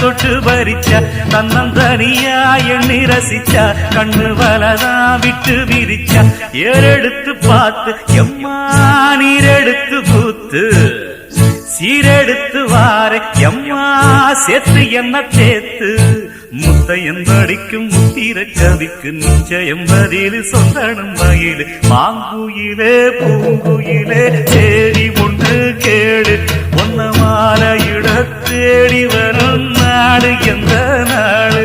தொட்டு பறிச்சா தன்னந்தனியா எண்ணி ரசிச்சா கண்ணு வலதான் விட்டு விரிச்சா ஏறெடுத்து பார்த்து எம்மா நீரெடுத்து பூத்து சீரெடுத்து வார எம்மா சேர்த்து என்ன தேத்து முத்தையந்தடிக்கும் முத்திர கவிக்கு நிச்சயம் பதில் சொந்தனும் மயிலு மாங்குயிலே பூங்குயிலே தேடி ஒன்று கேடு ஒன்ன மாலையிட தேடி வரும் நாடு எந்த நாடு